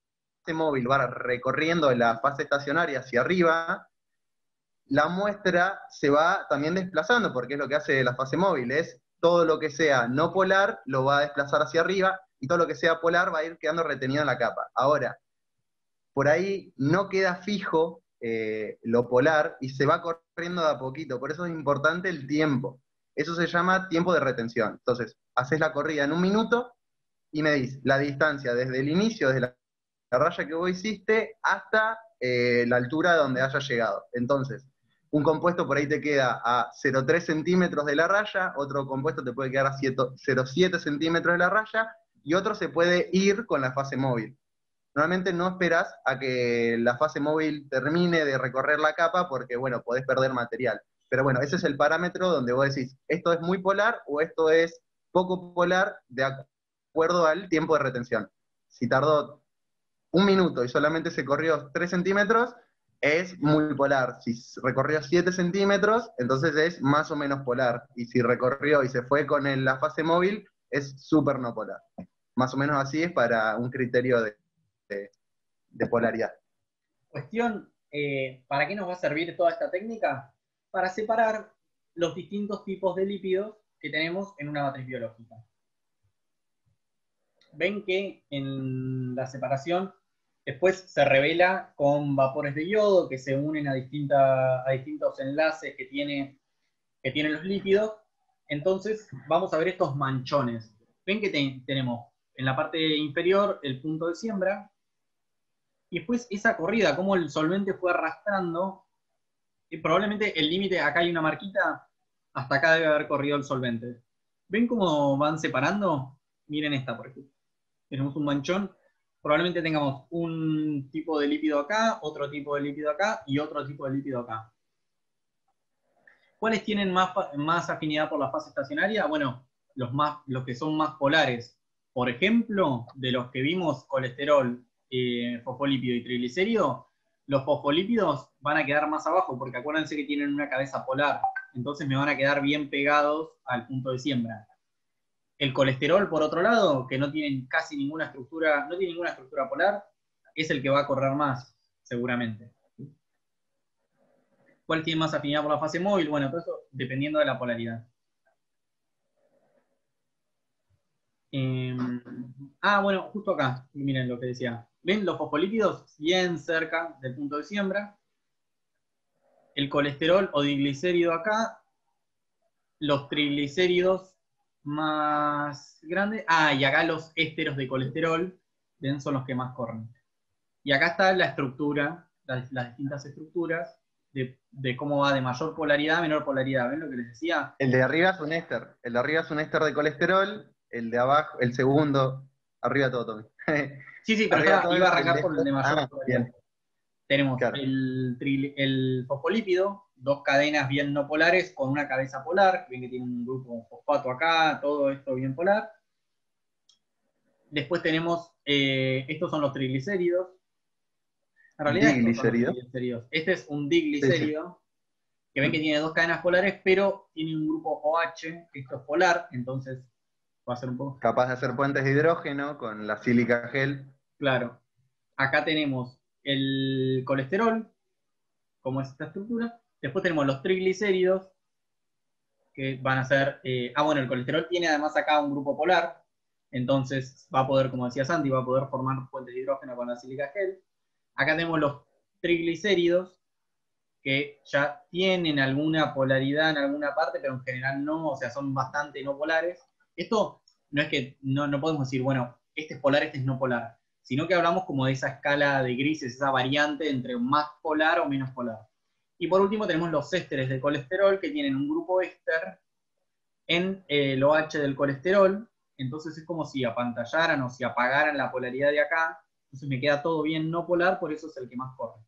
móvil va recorriendo la fase estacionaria hacia arriba, la muestra se va también desplazando, porque es lo que hace la fase móvil, es todo lo que sea no polar lo va a desplazar hacia arriba, y todo lo que sea polar va a ir quedando retenido en la capa. Ahora, por ahí no queda fijo lo polar y se va corriendo de a poquito, por eso es importante el tiempo. Eso se llama tiempo de retención. Entonces, haces la corrida en 1 minuto y medís la distancia desde el inicio, desde la raya que vos hiciste, hasta la altura donde haya llegado. Entonces, un compuesto por ahí te queda a 0,3 centímetros de la raya, otro compuesto te puede quedar a 0,7 centímetros de la raya, y otro se puede ir con la fase móvil. Normalmente no esperás a que la fase móvil termine de recorrer la capa porque, bueno, podés perder material. Pero bueno, ese es el parámetro donde vos decís, esto es muy polar o esto es poco polar de acuerdo al tiempo de retención. Si tardó 1 minuto y solamente se corrió 3 centímetros, es muy polar. Si recorrió 7 centímetros, entonces es más o menos polar. Y si recorrió y se fue con la fase móvil, es súper no polar. Más o menos así es para un criterio de polaridad. Cuestión, ¿para qué nos va a servir toda esta técnica? Para separar los distintos tipos de lípidos que tenemos en una matriz biológica. Ven que en la separación después se revela con vapores de yodo que se unen a distintos enlaces que tienen los lípidos. Entonces vamos a ver estos manchones. Ven que tenemos en la parte inferior el punto de siembra, y después esa corrida, como el solvente fue arrastrando, y probablemente el límite, acá hay una marquita, hasta acá debe haber corrido el solvente. ¿Ven cómo van separando? Miren esta, por ejemplo. Tenemos un manchón. Probablemente tengamos un tipo de lípido acá, otro tipo de lípido acá y otro tipo de lípido acá. ¿Cuáles tienen más afinidad por la fase estacionaria? Bueno, los que son más polares. Por ejemplo, de los que vimos colesterol, fosfolípido y triglicérido, los fosfolípidos van a quedar más abajo, porque acuérdense que tienen una cabeza polar, entonces me van a quedar bien pegados al punto de siembra. El colesterol, por otro lado, que no tiene casi ninguna estructura, no tiene ninguna estructura polar, es el que va a correr más, seguramente. ¿Cuál tiene más afinidad por la fase móvil? Bueno, todo eso dependiendo de la polaridad. Bueno, justo acá, miren lo que decía. ¿Ven los fosfolípidos bien cerca del punto de siembra? El colesterol o diglicérido acá, los triglicéridos más grandes. Y acá los ésteros de colesterol, ¿ven? Son los que más corren. Y acá está la estructura, las distintas estructuras de cómo va de mayor polaridad a menor polaridad. ¿Ven lo que les decía? El de arriba es un éster. El de arriba es un éster de colesterol, el de abajo, el segundo, arriba todo, Tommy. Sí, pero Arriba todo iba a es el arrancar por el éster. de mayor polaridad. Bien, Tenemos claro. el fosfolípido, dos cadenas bien no polares con una cabeza polar, ven que tiene un grupo fosfato acá, todo esto bien polar. Después tenemos, estos son los triglicéridos. En realidad estos son los Diglicérido. triglicéridos. Este es un Sí, sí. diglicérido, que ven que tiene dos cadenas polares, pero tiene un grupo OH, que esto es polar, entonces va a ser un poco... Capaz de hacer puentes de hidrógeno con la sílica gel. Claro. Acá tenemos el colesterol, como es esta estructura. Después tenemos los triglicéridos, que van a ser... bueno, el colesterol tiene además acá un grupo polar, entonces va a poder, como decía Santi, va a poder formar puentes de hidrógeno con la sílica gel. Acá tenemos los triglicéridos, que ya tienen alguna polaridad en alguna parte, pero en general no, o sea, son bastante no polares. Esto no es que no podemos decir, bueno, este es polar, este es no polar, sino que hablamos como de esa escala de grises, esa variante entre más polar o menos polar. Y por último tenemos los ésteres de colesterol, que tienen un grupo éster en el OH del colesterol, entonces es como si apantallaran o si apagaran la polaridad de acá, entonces me queda todo bien no polar, por eso es el que más corre.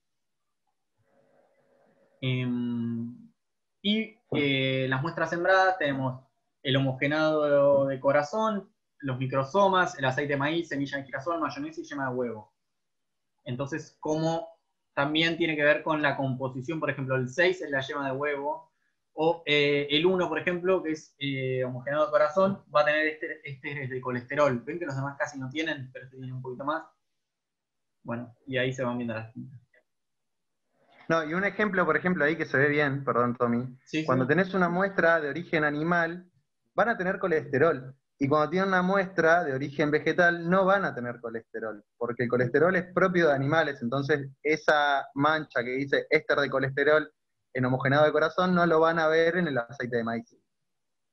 Las muestras sembradas tenemos el homogenado de corazón, los microsomas, el aceite de maíz, semilla de girasol, mayonesa y yema de huevo. Entonces, como también tiene que ver con la composición, por ejemplo, el 6 es la yema de huevo, o el 1, por ejemplo, que es homogenado de corazón, va a tener ésteres de colesterol. ¿Ven que los demás casi no tienen, pero este tiene un poquito más? Bueno, y ahí se van viendo las distintas. No, y un ejemplo, por ejemplo, ahí que se ve bien, perdón, Tommy. Sí, cuando sí. tenés una muestra de origen animal, van a tener colesterol. Y cuando tienen una muestra de origen vegetal, no van a tener colesterol, porque el colesterol es propio de animales, entonces esa mancha que dice éster de colesterol en homogenado de corazón no lo van a ver en el aceite de maíz.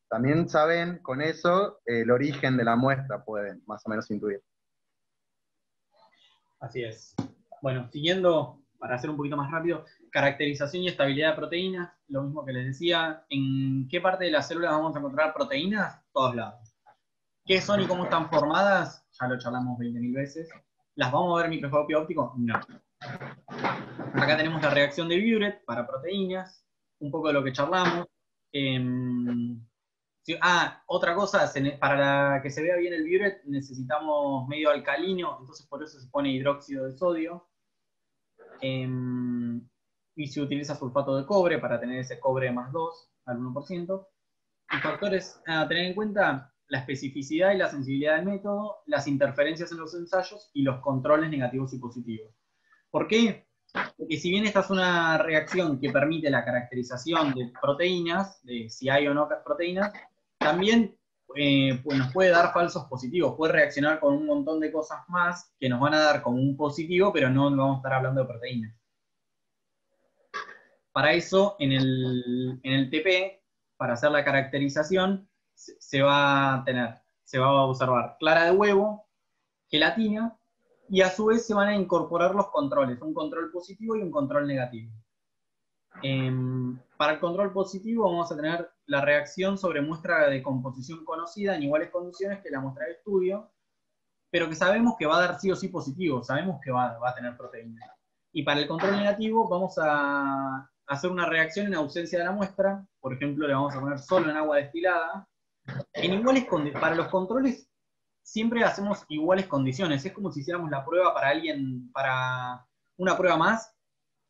También saben con eso el origen de la muestra, pueden más o menos intuir. Así es. Bueno, siguiendo, para hacer un poquito más rápido, caracterización y estabilidad de proteínas, lo mismo que les decía, ¿en qué parte de las células vamos a encontrar proteínas? Todos lados. ¿Qué son y cómo están formadas? Ya lo charlamos 20.000 veces. ¿Las vamos a ver en microscopio óptico? No. Acá tenemos la reacción de Biuret para proteínas, un poco de lo que charlamos. Otra cosa, para que se vea bien el Biuret necesitamos medio alcalino, entonces por eso se pone hidróxido de sodio. Y se utiliza sulfato de cobre para tener ese cobre más 2 al 1%. Y factores a tener en cuenta: la especificidad y la sensibilidad del método, las interferencias en los ensayos y los controles negativos y positivos. ¿Por qué? Porque si bien esta es una reacción que permite la caracterización de proteínas, de si hay o no proteínas, también pues nos puede dar falsos positivos, puede reaccionar con un montón de cosas más que nos van a dar como un positivo, pero no vamos a estar hablando de proteínas. Para eso, en el TP, para hacer la caracterización, se va a observar clara de huevo, gelatina, y a su vez se van a incorporar los controles, un control positivo y un control negativo. Para el control positivo vamos a tener la reacción sobre muestra de composición conocida en iguales condiciones que la muestra de estudio, pero que sabemos que va a dar sí o sí positivo, sabemos que va a tener proteína. Y para el control negativo vamos a hacer una reacción en ausencia de la muestra, por ejemplo le vamos a poner solo en agua destilada. Para los controles siempre hacemos iguales condiciones, es como si hiciéramos la prueba para alguien, para una prueba más,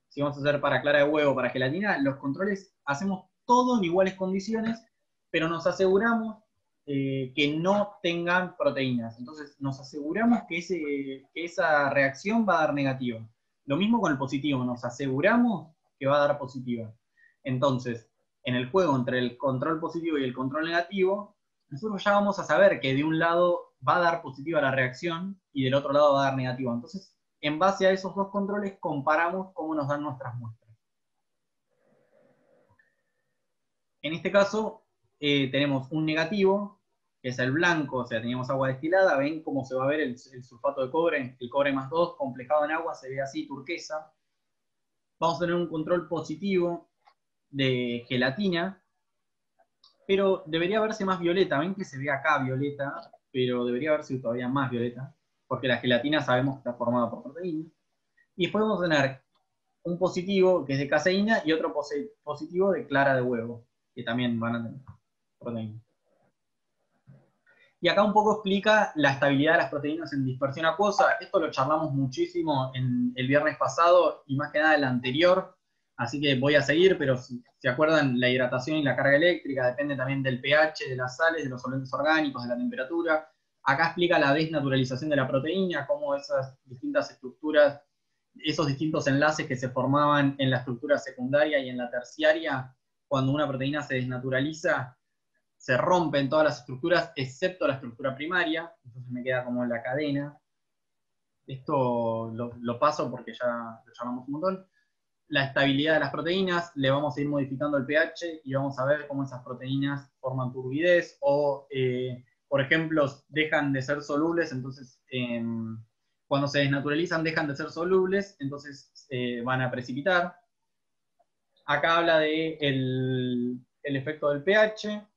si vamos a hacer para clara de huevo, para gelatina, los controles hacemos todo en iguales condiciones, pero nos aseguramos que no tengan proteínas. Entonces nos aseguramos que esa reacción va a dar negativa. Lo mismo con el positivo, nos aseguramos que va a dar positiva. Entonces, en el juego entre el control positivo y el control negativo, nosotros ya vamos a saber que de un lado va a dar positiva la reacción y del otro lado va a dar negativa. Entonces, en base a esos dos controles, comparamos cómo nos dan nuestras muestras. En este caso, tenemos un negativo, que es el blanco, o sea, teníamos agua destilada, ven cómo se va a ver el sulfato de cobre, el cobre más 2, complejado en agua, se ve así, turquesa. Vamos a tener un control positivo de gelatina, pero debería verse más violeta, ven que se ve acá violeta, pero debería verse todavía más violeta, porque la gelatina sabemos que está formada por proteínas. Y después vamos a tener un positivo que es de caseína y otro positivo de clara de huevo, que también van a tener proteína. Y acá un poco explica la estabilidad de las proteínas en dispersión acuosa. Esto lo charlamos muchísimo en el viernes pasado y más que nada el anterior, así que voy a seguir, pero si se acuerdan, la hidratación y la carga eléctrica depende también del pH, de las sales, de los solventes orgánicos, de la temperatura. Acá explica la desnaturalización de la proteína, cómo esas distintas estructuras, esos distintos enlaces que se formaban en la estructura secundaria y en la terciaria, cuando una proteína se desnaturaliza, se rompen todas las estructuras excepto la estructura primaria, entonces me queda como la cadena. Esto lo paso porque ya lo llamamos un montón. La estabilidad de las proteínas, le vamos a ir modificando el pH y vamos a ver cómo esas proteínas forman turbidez o, por ejemplo, dejan de ser solubles, entonces cuando se desnaturalizan dejan de ser solubles, entonces van a precipitar. Acá habla de el efecto del pH,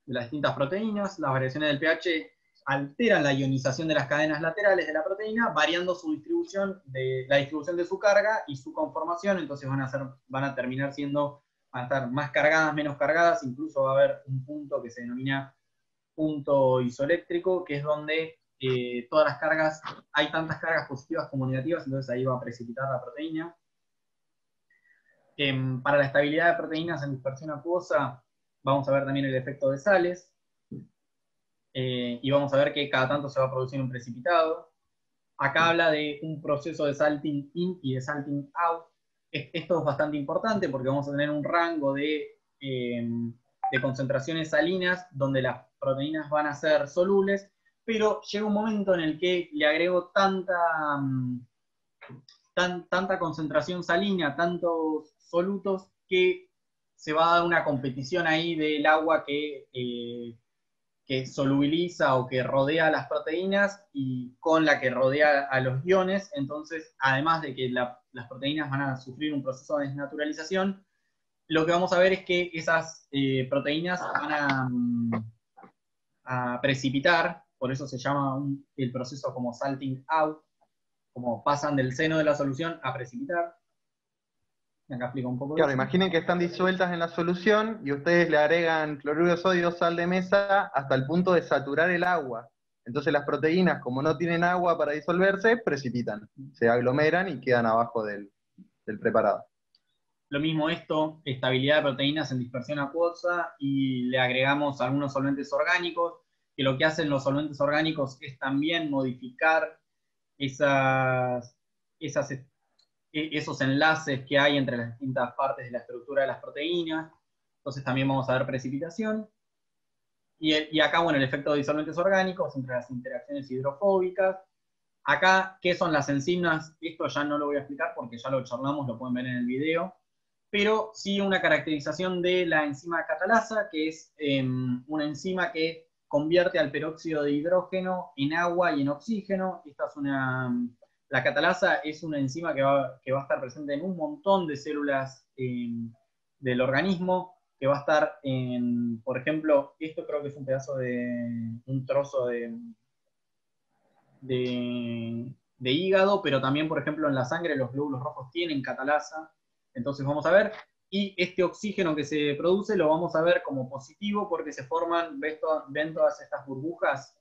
de las distintas proteínas. Las variaciones del pH alteran la ionización de las cadenas laterales de la proteína, variando su distribución, la distribución de su carga y su conformación, entonces van a terminar siendo, van a estar más cargadas, menos cargadas, incluso va a haber un punto que se denomina punto isoeléctrico, que es donde todas las cargas, hay tantas cargas positivas como negativas, entonces ahí va a precipitar la proteína. Para la estabilidad de proteínas en dispersión acuosa, vamos a ver también el efecto de sales, y vamos a ver que cada tanto se va a producir un precipitado. Acá habla de un proceso de salting in y de salting out. Esto es bastante importante porque vamos a tener un rango de concentraciones salinas donde las proteínas van a ser solubles, pero llega un momento en el que le agrego tanta concentración salina, tantos solutos, que se va a dar una competición ahí del agua que solubiliza o que rodea las proteínas y con la que rodea a los iones. Entonces, además de que las proteínas van a sufrir un proceso de desnaturalización, lo que vamos a ver es que esas proteínas van a precipitar, por eso se llama el proceso como salting out, como pasan del seno de la solución a precipitar. Acá explico un poco Claro, eso. imaginen que están disueltas en la solución y ustedes le agregan cloruro de sodio, sal de mesa, hasta el punto de saturar el agua. Entonces las proteínas, como no tienen agua para disolverse, precipitan, se aglomeran y quedan abajo del preparado. Lo mismo esto, estabilidad de proteínas en dispersión acuosa, y le agregamos algunos solventes orgánicos, que lo que hacen los solventes orgánicos es también modificar esos enlaces que hay entre las distintas partes de la estructura de las proteínas. Entonces también vamos a ver precipitación. Y acá, bueno, el efecto de disolventes orgánicos entre las interacciones hidrofóbicas. Acá, ¿qué son las enzimas? Esto ya no lo voy a explicar porque ya lo charlamos, lo pueden ver en el video. Pero sí una caracterización de la enzima catalasa, que es una enzima que convierte al peróxido de hidrógeno en agua y en oxígeno. La catalasa es una enzima que va a estar presente en un montón de células del organismo, que va a estar en, por ejemplo, esto creo que es un pedazo de, un trozo de hígado, pero también, por ejemplo, en la sangre los glóbulos rojos tienen catalasa. Entonces vamos a ver, y este oxígeno que se produce lo vamos a ver como positivo porque se forman, ven todas estas burbujas.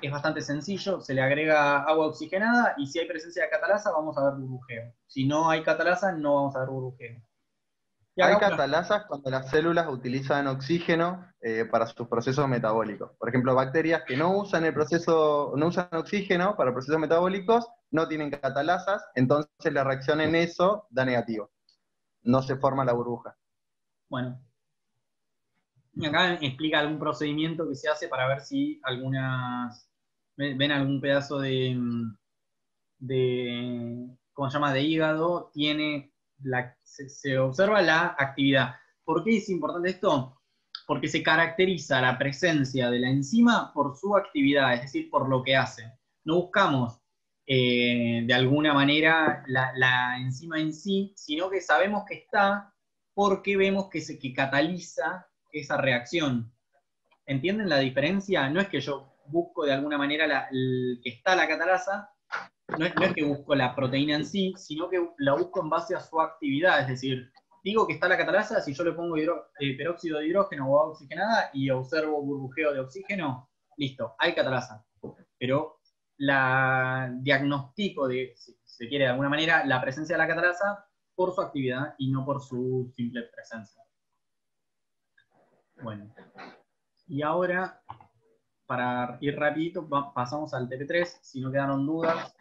Es bastante sencillo, se le agrega agua oxigenada y si hay presencia de catalasa vamos a ver burbujeo. Si no hay catalasa no vamos a ver burbujeo. Y Hay acá una... catalasas cuando las células utilizan oxígeno para sus procesos metabólicos. Por ejemplo, bacterias que no usan no usan oxígeno para procesos metabólicos, no tienen catalasas, entonces la reacción en eso da negativo. No se forma la burbuja. Bueno, y acá explica algún procedimiento que se hace para ver si ven algún pedazo ¿cómo se llama?, de hígado, se observa la actividad. ¿Por qué es importante esto? Porque se caracteriza la presencia de la enzima por su actividad, es decir, por lo que hace. No buscamos de alguna manera la enzima en sí, sino que sabemos que está porque vemos que cataliza esa reacción. ¿Entienden la diferencia? No es que yo busco de alguna manera que está la catalasa, no es que busco la proteína en sí, sino que la busco en base a su actividad. Es decir, digo que está la catalasa, si yo le pongo peróxido de hidrógeno o agua oxigenada y observo burbujeo de oxígeno, listo, hay catalasa. Pero la diagnostico si se quiere de alguna manera, la presencia de la catalasa por su actividad y no por su simple presencia. Bueno, y ahora, para ir rapidito, pasamos al TP3, si no quedaron dudas.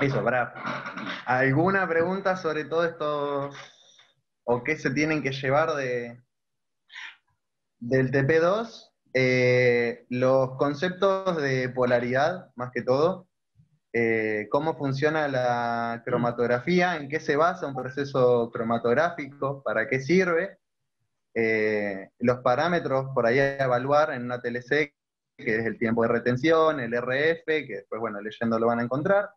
Eso, para. ¿Alguna pregunta sobre todo esto o qué se tienen que llevar del TP2? Los conceptos de polaridad, más que todo, cómo funciona la cromatografía, en qué se basa un proceso cromatográfico, para qué sirve, los parámetros por ahí a evaluar en una TLC, que es el tiempo de retención, el RF, que después, bueno, leyendo lo van a encontrar.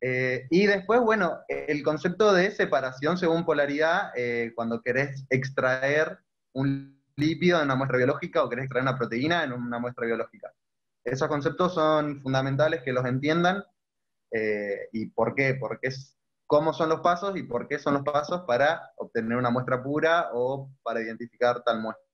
Y después, bueno, el concepto de separación según polaridad, cuando querés extraer un lípido en una muestra biológica o querés extraer una proteína en una muestra biológica. Esos conceptos son fundamentales que los entiendan. ¿Y por qué? Cómo son los pasos y por qué son los pasos para obtener una muestra pura o para identificar tal muestra.